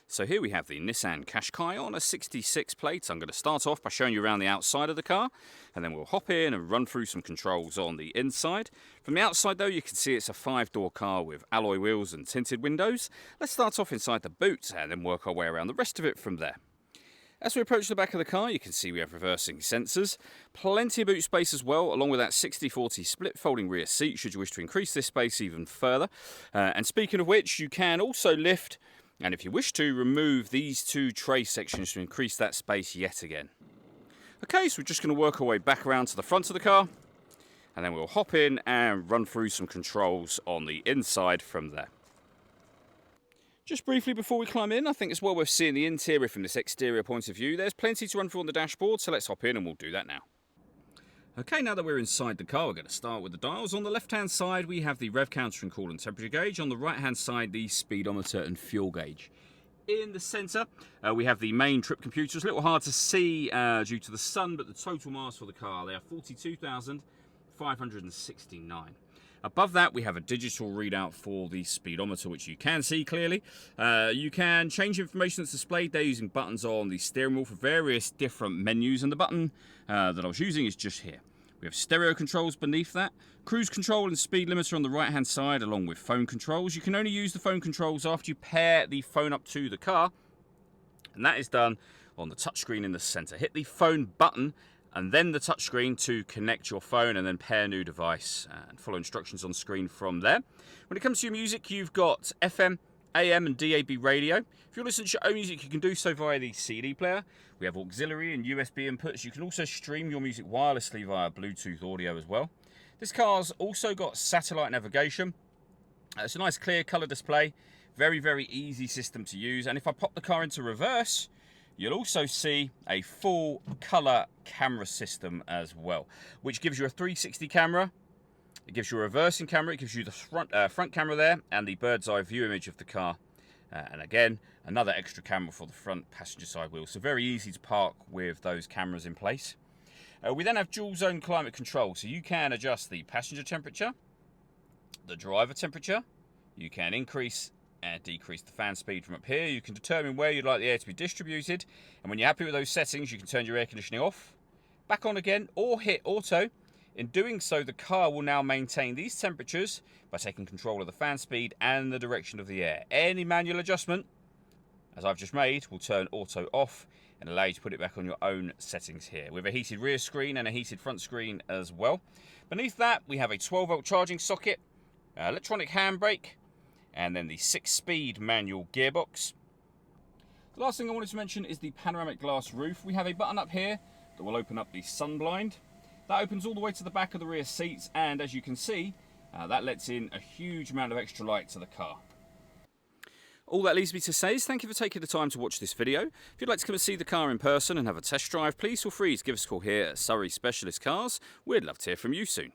So here we have the Nissan Qashqai on a 66 plate. I'm going to start off by showing you around the outside of the car, and then we'll hop in and run through some controls on the inside. From the outside though, you can see it's a 5-door car with alloy wheels and tinted windows. Let's start off inside the boot and then work our way around the rest of it from there. As we approach the back of the car, you can see we have reversing sensors, plenty of boot space as well, along with that 60/40 split folding rear seat should you wish to increase this space even further. And speaking of which, you can also lift, and if you wish to, remove these two tray sections to increase that space yet again. Okay, so we're just going to work our way back around to the front of the car, and then we'll hop in and run through some controls on the inside from there. Just briefly before we climb in, I think it's well worth seeing the interior from this exterior point of view. There's plenty to run through on the dashboard, so let's hop in and we'll do that now. Okay, now that we're inside the car, we're going to start with the dials. On the left-hand side, we have the rev counter and coolant temperature gauge. On the right-hand side, the speedometer and fuel gauge. In the centre, we have the main trip computer. It's a little hard to see due to the sun, but the total miles for the car, they are 42,569. Above that, we have a digital readout for the speedometer, which you can see clearly. You can change information that's displayed there using buttons on the steering wheel for various different menus, and the button that I was using is just here. We have stereo controls beneath that, cruise control and speed limiter on the right-hand side, along with phone controls. You can only use the phone controls after you pair the phone up to the car, and that is done on the touchscreen in the centre. Hit the phone button and then the touchscreen to connect your phone and then pair new device, and follow instructions on screen from there. When it comes to your music, you've got FM, AM and DAB radio. If you're listening to your own music, you can do so via the CD player. We have auxiliary and USB inputs. You can also stream your music wirelessly via Bluetooth audio as well. This car's also got satellite navigation. It's a nice clear colour display. Very, very easy system to use. And if I pop the car into reverse, you'll also see a full colour camera system as well, which gives you a 360 camera. It gives you a reversing camera. It gives you the front camera there and the bird's eye view image of the car. And again, another extra camera for the front passenger side wheel. So very easy to park with those cameras in place. We then have dual zone climate control. So you can adjust the passenger temperature, the driver temperature. You can increase and decrease the fan speed from up here. You can determine where you'd like the air to be distributed, and when you're happy with those settings, you can turn your air conditioning off, back on again, or hit auto. In doing so, the car will now maintain these temperatures by taking control of the fan speed and the direction of the air. Any manual adjustment, as I've just made, will turn auto off and allow you to put it back on your own settings here. We have a heated rear screen and a heated front screen as well. Beneath that, we have a 12-volt charging socket, electronic handbrake, and then the 6-speed manual gearbox. The last thing I wanted to mention is the panoramic glass roof. We have a button up here that will open up the sun blind. That opens all the way to the back of the rear seats, and as you can see, that lets in a huge amount of extra light to the car. All that leaves me to say is thank you for taking the time to watch this video. If you'd like to come and see the car in person and have a test drive, please feel free to give us a call here at Surrey Specialist Cars. We'd love to hear from you soon.